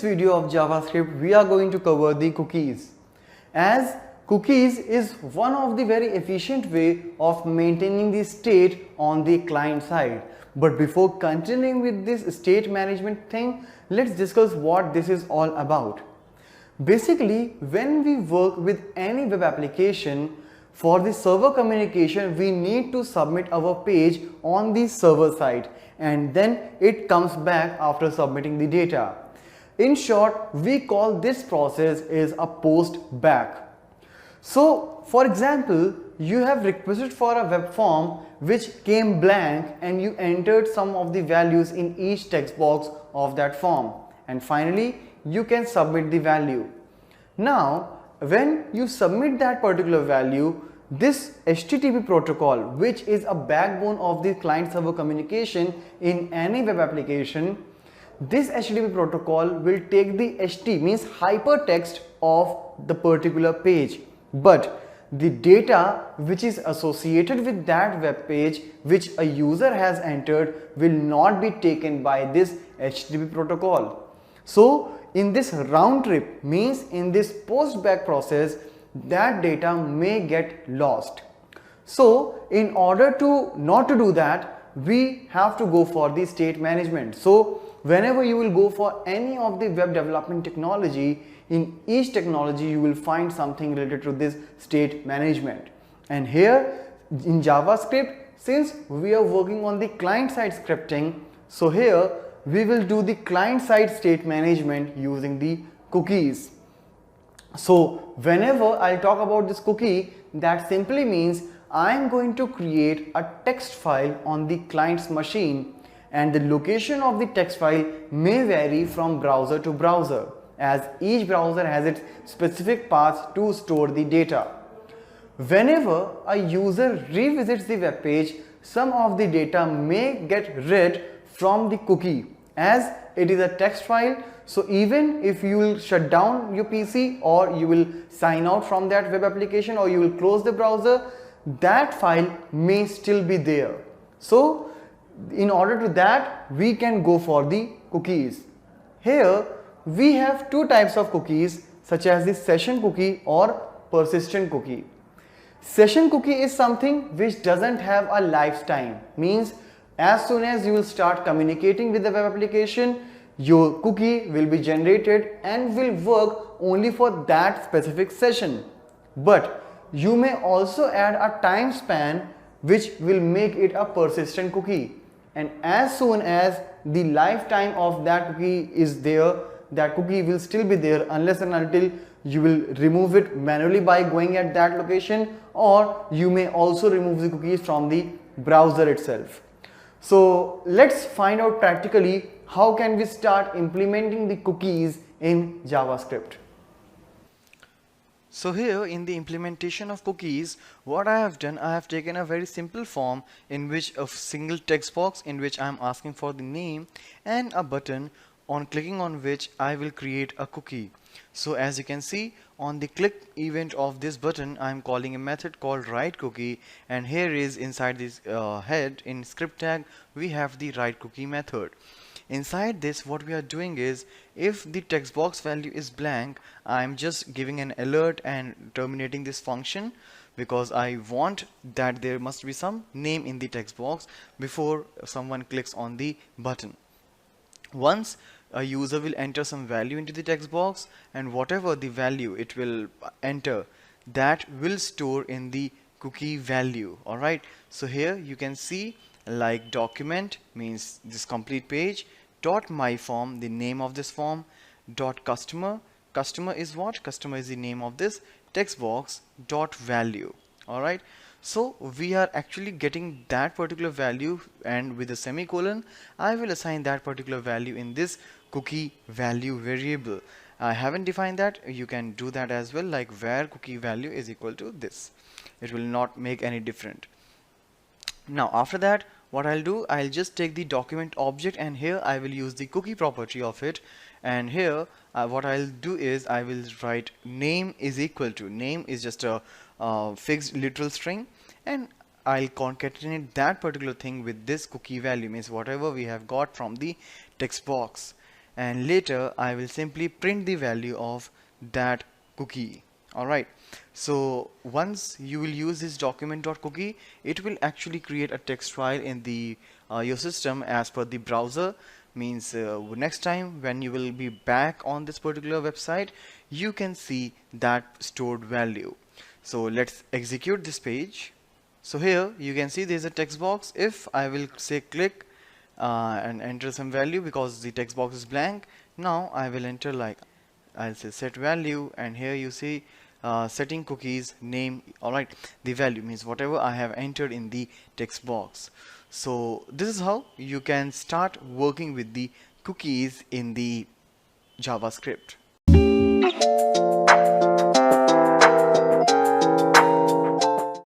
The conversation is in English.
video of JavaScript, we are going to cover the cookies. As cookies is one of the very efficient way of maintaining the state on the client side. But before continuing with this state management thing, let's discuss what this is all about. Basically, when we work with any web application, for the server communication, we need to submit our page on the server side and then it comes back after submitting the data. In short, we call this process is a post back. So, for example, you have requested for a web form which came blank and you entered some of the values in each text box of that form, and finally you can submit the value. Now, when you submit that particular value, this HTTP protocol, which is a backbone of the client server communication in any web application, this HTTP protocol will take the HT means hypertext of the particular page, but the data which is associated with that web page which a user has entered will not be taken by this HTTP protocol. So in this round trip, means in this post back process, that data may get lost. So in order to not to do that, we have to go for the state management. So whenever you will go for any of the web development technology, in each technology you will find something related to this state management. And here in JavaScript, since we are working on the client side scripting, so here we will do the client side state management using the cookies. So whenever I talk about this cookie, that simply means I am going to create a text file on the client's machine, and the location of the text file may vary from browser to browser, as each browser has its specific paths to store the data. Whenever a user revisits the web page, some of the data may get read from the cookie, as it is a text file. So even if you will shut down your PC or you will sign out from that web application or you will close the browser, that file may still be there. So in order to that, we can go for the cookies. Here we have two types of cookies, such as the session cookie or persistent cookie. Session cookie is something which doesn't have a lifetime, means as soon as you will start communicating with the web application, your cookie will be generated and will work only for that specific session. But you may also add a time span which will make it a persistent cookie, and as soon as the lifetime of that cookie is there, that cookie will still be there unless and until you will remove it manually by going at that location, or you may also remove the cookies from the browser itself. So let's find out practically how can we start implementing the cookies in JavaScript. So here in the implementation of cookies, what I have done, I have taken a very simple form in which a single text box in which I am asking for the name and a button on clicking on which I will create a cookie. So as you can see, on the click event of this button, I am calling a method called writeCookie, and here is inside this head in script tag we have the writeCookie method. Inside this, what we are doing is, if the text box value is blank, I am just giving an alert and terminating this function, because I want that there must be some name in the text box before someone clicks on the button. Once a user will enter some value into the text box, and whatever the value it will enter, that will store in the cookie value. Alright, so here you can see like document means this complete page, dot my form, the name of this form, dot customer, customer is what? Customer is the name of this text box, dot value. Alright, so we are actually getting that particular value, and with a semicolon I will assign that particular value in this cookie value variable. I haven't defined that, you can do that as well, like where cookie value is equal to this. It will not make any different. Now after that, what I'll do, I'll just take the document object, and here I will use the cookie property of it, and here what I'll do is I will write name is equal to, name is just a fixed literal string, and I'll concatenate that particular thing with this cookie value, means whatever we have got from the text box. and later I will simply print the value of that cookie. Alright, so once you will use this document.cookie, it will actually create a text file in the your system as per the browser. Means next time when you will be back on this particular website, you can see that stored value. So let's execute this page. So here you can see there's a text box. If I will say click and enter some value, because the text box is blank, now I will enter, like I'll say set value, and here you see setting cookies name. Alright, the value means whatever I have entered in the text box. So this is how you can start working with the cookies in the JavaScript.